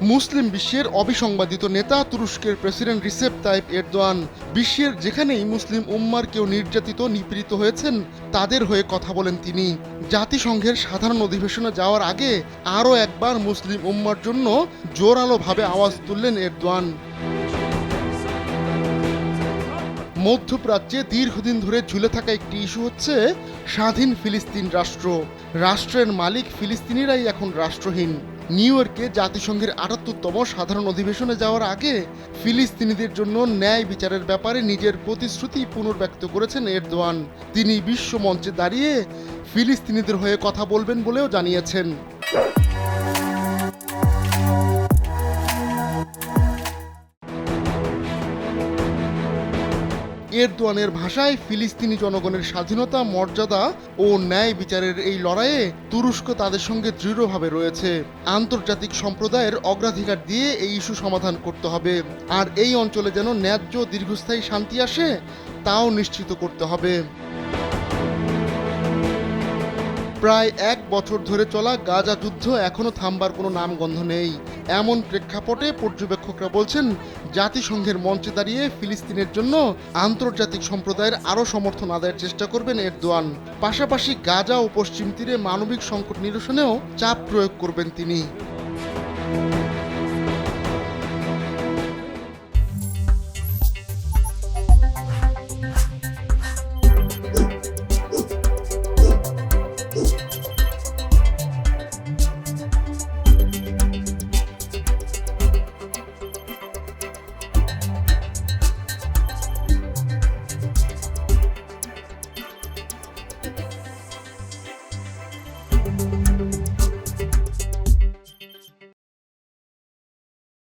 মুসলিম বিশ্বের অবিসংবাদিত নেতা তুরস্কের প্রেসিডেন্ট রিসেপ তাইপ এরদোয়ান বিশ্বের যেখানেই মুসলিম উম্মার কেউ নির্যাতিত নিপীড়িত হয়েছেন তাদের হয়ে কথা বলেন তিনি। জাতিসংঘের সাধারণ অধিবেশনে যাওয়ার আগে আরও একবার মুসলিম উম্মার জন্য জোরালোভাবে আওয়াজ তুললেন এরদোয়ান। মধ্যপ্রাচ্যে দীর্ঘদিন ধরে ঝুলে থাকা একটি ইস্যু হচ্ছে স্বাধীন ফিলিস্তিন রাষ্ট্র। রাষ্ট্রের মালিক ফিলিস্তিনিরাই এখন রাষ্ট্রহীন। নিউ ইয়র্কে জাতিসংঘের ৭৮তম সাধারণ অধিবেশনে যাওয়ার আগে ফিলিস্তিনিদের জন্য ন্যায় বিচারের ব্যাপারে নিজের প্রতিশ্রুতি পুনর্ব্যক্ত করেছেন এরদোয়ান। তিনি বিশ্ব মঞ্চে দাঁড়িয়ে ফিলিস্তিনিদের হয়ে কথা বলবেন বলেও জানিয়েছেন। এরদোয়ানের ভাষায় ফিলিস্তিনি জনগণের স্বাধীনতা, মর্যাদা ও ন্যায় বিচারের এই লড়াইয়ে তুরস্ক তাদের সঙ্গে দৃঢ়ভাবে রয়েছে। আন্তর্জাতিক সম্প্রদায়ের অগ্রাধিকার দিয়ে এই ইস্যু সমাধান করতে হবে, আর এই অঞ্চলে যেন ন্যায্য দীর্ঘস্থায়ী শান্তি আসে তাও নিশ্চিত করতে হবে। প্রায় ১ বছর ধরে চলা গাজা যুদ্ধ এখনও থামবার কোনো নামগন্ধ নেই। এমন প্রেক্ষাপটে পর্যবেক্ষকরা বলছেন জাতিসংঘের মঞ্চে দাঁড়িয়ে ফিলিস্তিনের জন্য আন্তর্জাতিক সম্প্রদায়ের আরও সমর্থন আদায়ের চেষ্টা করবেন এরদোয়ান। পাশাপাশি গাজা ও পশ্চিম তীরে মানবিক সংকট নিরসনেও চাপ প্রয়োগ করবেন তিনি।